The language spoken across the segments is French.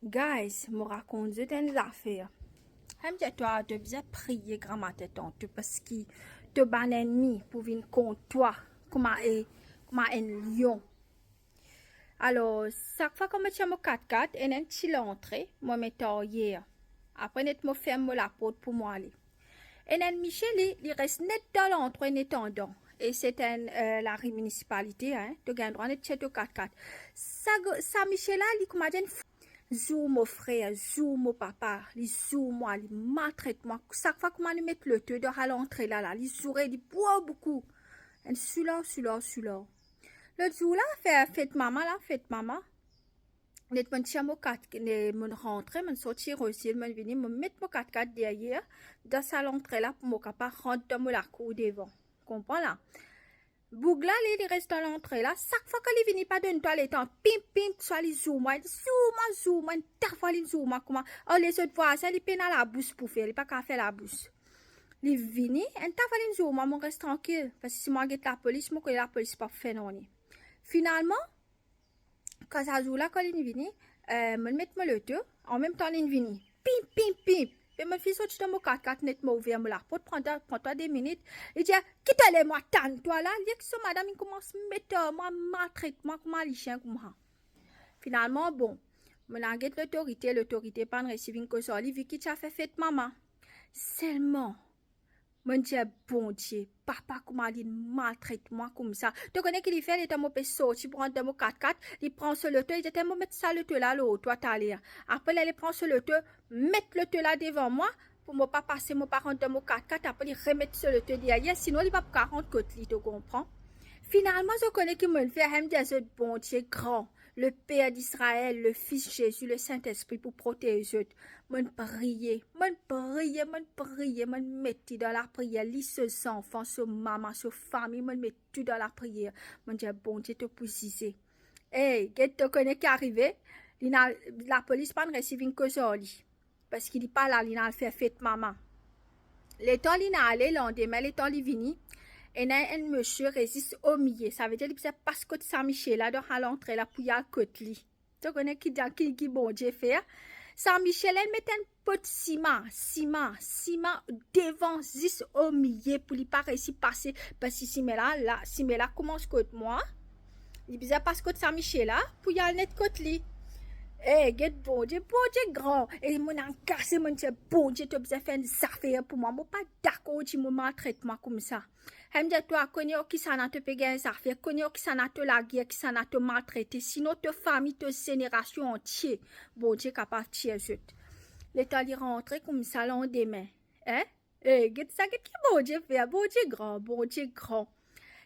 Guys, me raconte une affaire. Aime que toi, tu besoin prier grand matin parce qu'il te ban ennemi pour venir contre toi comme un lion. Alors, chaque fois que je suis au 4x4, et un petit l'entrée, moi me hier. Après, net me ferme la porte pour moi aller. Et un Michel, il reste net dans l'entrée, net en dedans. Et c'est la municipalité, hein, de gagner droit net chez au 4x4. Ça Michel là, il comme zou mon frère, zou mon papa, il zou moi, il maltraite moi. Chaque fois que je mets le teu de à l'entrée là, il zourait, il boit beaucoup. Et celui-là. Le zou là, fait maman là, fait maman. Net mon chamo 4, mon rentrée, mon sortir aussi, mon venir, me mettre mon 4x4 derrière, dans sa l'entrée là, pour mon capable rentrer dans la cour devant. Comprends là? Bougla, il reste dans l'entrée là. Chaque fois que il vient pas d'une toilette, pim, soit il zoom, ta fois il zoom, comment. Oh, les autres voisins, ils peinent à la bouche pour faire, il pas qu'à faire la bouche. Il vient, ta fois il zoom, moi, reste tranquille. Parce que si moi, je la police, moi, la police pas faire non. Finalement, quand ça joue là, quand il vient, me mettre le tout, en même temps, il vient. Pim. Et mon fils, tu te moques 4 net ouvert la porte, prends-toi des minutes. Il dit, quitte-les moi, tanne-toi là. Il dit que ce madame, il commence à mettre moi, maltraite moi, comment les chiens, comment. Finalement, bon, mon enquête l'autorité, pas de recevoir une cause, il vu qu'il t'a fait maman. Seulement, mon Dieu, bon Dieu, papa, comment il maltraite moi comme ça. Tu connais qu'il fait, il est mon sorti pour prendre mon 4x4, il prend ce le il dit, mettre ça le là, l'autre, toi, t'as après, il prend ce le mettre le là devant moi, pour ne pas passer mon parent de mon 4x4, après, il remettre ce le derrière, sinon, il va pas 40 côtes, tu comprends? Finalement, je connais qu'il me fait, il me dit, bon Dieu, grand. Le Père d'Israël, le Fils Jésus, le Saint-Esprit pour protéger eux. Mon prier, mon mettre dans la prière, lis ce enfants, ce maman, ce famille, mon mettre tout dans la prière. Mon Dieu, bon Dieu, te poussiser. Hey, qu'est-ce que tu connais qui est arrivé? La police pas reçu une cause parce qu'il n'est pas là, il a fait fête maman. L'état, il est allé, lendemain, l'état, il est venu. Et un monsieur résiste au milieu. Ça veut dire que c'est parce que Saint-Michel là, dans l'entrée là, pour y aller côté. Tu connais qui bon Dieu fait? Saint-Michel, elle met un pot de ciment devant, juste au milieu, pour lui pas réussir à passer. Parce que si là commence côté moi, il disait parce que Saint-Michel là, pour y aller net côté. Eh, get bon Dieu grand. Et mon en cassé, mon Dieu, bon Dieu, tu as fait des affaires pour moi. Je ne suis pas d'accord, tu me maltraites moi comme ça. Je me dis, toi, connais qui ça n'a te payé des affaires, connais qui ça n'a te la guerre, qui ça n'a te maltraité. Sinon, ta famille, ta génération entière, bon Dieu, capable de tuer. L'état est rentré comme ça, lendemain. Hein? Eh, get ça, get qui bon Dieu fait, bon Dieu grand.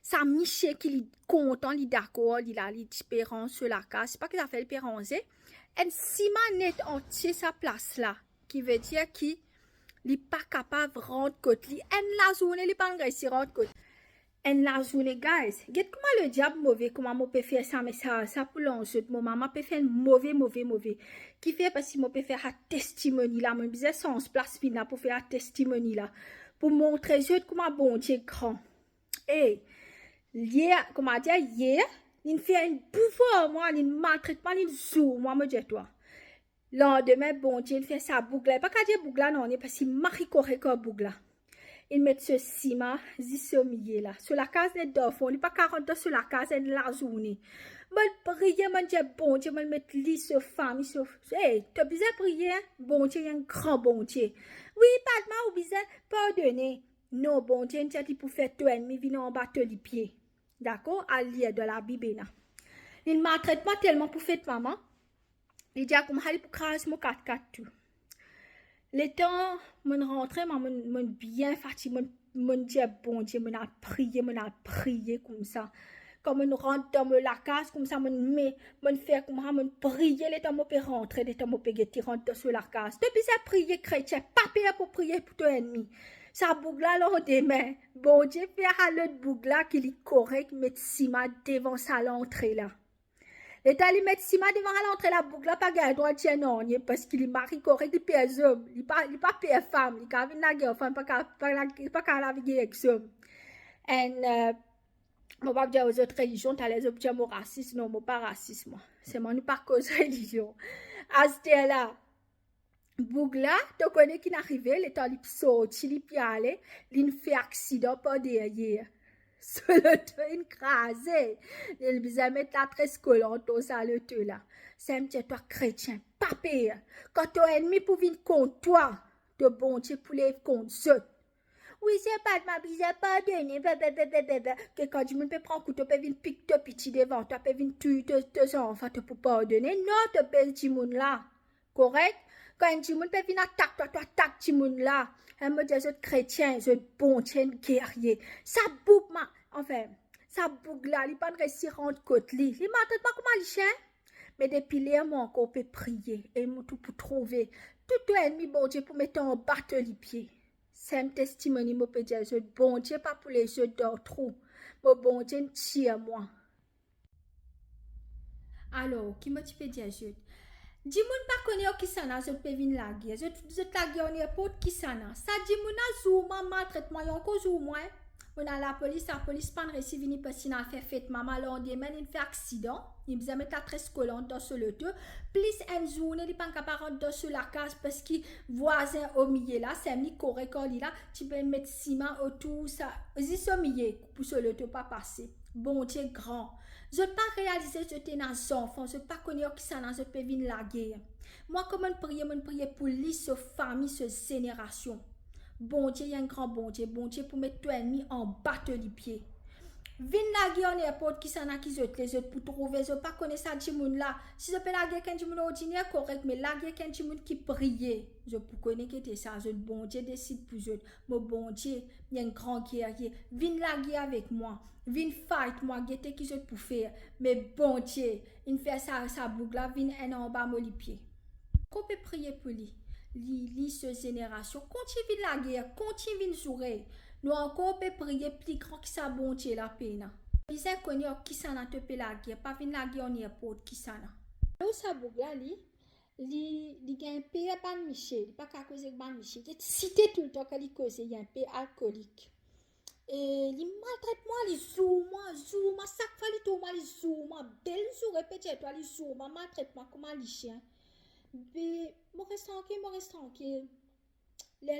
Ça, Michel, qui est content, il est d'accord, il a l'espérance sur la case. C'est pas qu'il a fait l'espérance, un ciment net entier sa place là, qui veut dire qu'il n'est pas capable de rendre côté. En la journée, il n'est pas réussi à rendre côté. En la journée, guys, regarde comment le diable mauvais, comment je peux faire ça, mais ça pour l'enjeu de mon maman peut faire mauvais. Qui fait parce que je peux faire un testimony là, je besoin sans place là pour faire un testimony là, pour montrer comment bon Dieu est grand. Et hier, comment dire, hier, il fait un pouvoir, moi, il maltraite moi, il joue, moi, me dis toi. Lendemain, bon Dieu, il fait ça bougla. Pas qu'à dire bougla, non, parce qu'il marie correct comme bougla. Il met ce ciment, ici au milieu là. Sur la case des d'enfants, il n'est pas 40 sur la case de la journée. Je prie, je dis bon Dieu, je mettre lit sur femme, sur. Hey, tu as besoin de prier, bon Dieu, il y a un grand bon Dieu. Oui, pas de mal, ou besoin, pardonner. Non, bon Dieu, il pour faire tout ennemi, viens en bas les pieds. D'accord? À lire de la Bible. Il ne maltraite pas tellement pour faire maman. Il dit comme il pour craser mon 4x4 tout. Le temps, mon rentrée, mon bien fatigué, mon Dieu, bon Dieu, mon a prié comme ça. Comme on rentre dans la case, comme ça, mon fait comme ça, mon prier, le temps, mon peut rentrer, le temps, mon peut rentrer sur la case. Depuis ça, prier chrétien, pas payer pour prier pour ton ennemi. Ça bougla là des mains. Bon Dieu, fait à l'autre bougla qu'il est correct, mettre ciment devant sa l'entrée là. L'État lui met ciment devant l'entrée la boucle, là, pas gagné droit de non, parce qu'il est marié correct, il pèse homme, il pas pèse femme, il a une guerre, femme, pas qu'à la vie avec homme. Et, Moi, pas dire aux autres religions, t'as les autres dire mon raciste, non, moi pas raciste, moi. C'est moi, nous pas cause religion. À ce là, Bougla, tu connais qui n'arrivait, les temps, il sorti, il y allait, il fait accident par derrière. Sur le toit, il crasé. Il bizarre mettre la tresse collante au ça le toit là. C'est un petit toi chrétien, pas pire. Quand ton ennemi pour venir contre toi, de bon Dieu pour les contre eux. Oui, c'est pas de ma bizarre pardonner, que quand tu me peux prendre un couteau, tu peux venir piquer ton petit devant, tu peux venir tuer tes enfants pour pardonner. Non, tu peux le petit monde là. Correct? Quand un petit monde peut venir attaquer toi, tu attaques petit monde là. Un me dit, c'est chrétien, c'est bon, c'est guerrier. Ça bouge, enfin, ça bouge là, il pas de réussir rendre côte li. Il m'a pas comment le chien. Mais depuis là, moi encore peut prier et moi tout pour trouver tout ennemi bon Dieu pour mettre en battre les pieds. C'est un testimony, moi peut dire, bon Dieu pas pour les yeux d'or trop. Mais bon Dieu tire moi. Alors, qui me peut dire, je dis-moi pas connaître qui ça n'a, je peux venir la guerre. Je la guerre on est pour qui ça n'a. Ça dit moi na zouma maltraitement, yon ko zouma. On a la police pas réussi venir parce qu'il a fait fête maman là on demande il fait accident. Il me mettre la tresse collante dans ce le deux. Plus une journée il pas capable dans sur la case parce qu'il voisin au milieu là, c'est mis correct là, tu peux mettre ciment autour ça. Ils sont milieu pour ce le deux pas passer. Bon Dieu grand. Je ne pas réaliser que j'étais dans enfant, je ne pas connaître qui ça dans je peux venir la guerre. Moi comment prier pour lui, ce famille, ce génération. Bon Dieu, il y a un grand bon Dieu pour mettre ton ennemi en battre les pieds. Vin la guerre n'importe qui ça n'a qui zot les autres pour trouver, je pas connaître ça du monde là. Si je peux la guerre quand du monde ordinaire correct, mais la guerre quand du monde qui priait, je peux connaître que ça, je bon Dieu décide pour eux. Mon bon Dieu, il y a un grand guerrier. Vin la guerre avec moi. Vin fight moi, guette qui je pour faire. Mais bon Dieu, il fait ça boucle là, vin un en bas mon pied. Qu'on peut prier pour lui. Li ce génération, continue la guerre, continue jouer. Nous encore peut prier plus grand que ça bon Dieu la peine. Ils ont connu qui ça n'a te pe la guerre, pas vin la guerre on y porte qui ça n'a. Là ça bougla li gagne pe ban Michel, pas qu'à cause de ban Michel, il cité tout le temps qu'il cause il y a un peu alcoolique. Et li maltraite moi, li zouma, chaque fois li tout moi li zouma, belle jour répéter toi li zouma, maltraite moi comme un chien. Mais moi reste tranquille. Là,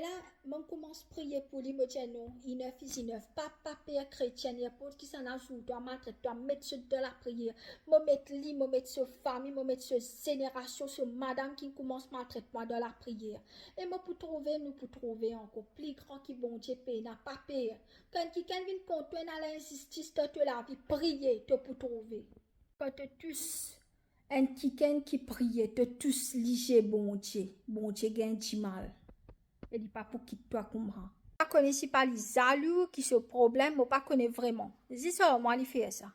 je commence à prier pour lui, je dis non, il neuf, pas père chrétien, il y a pas qui s'en ajoute, doit mettre ce de la prière, je mettre lui, je mettre ce famille, je mettre ce génération, ce madame qui commence à maltraiter moi dans la prière. Et moi, pour trouver encore plus grand qui bon Dieu paye, n'a pas peur. Quand quelqu'un vient contre toi, dans l'injustice de la vie, prier, te pour trouver. Quand tous, un quelqu'un qui prie, te tous liger bon Dieu gagne du mal. Et dit pas pour quitter toi comme ça. Je ne connais pas les jaloux qui se problème, je ne connais pas vraiment. C'est ça, moi, il fait ça.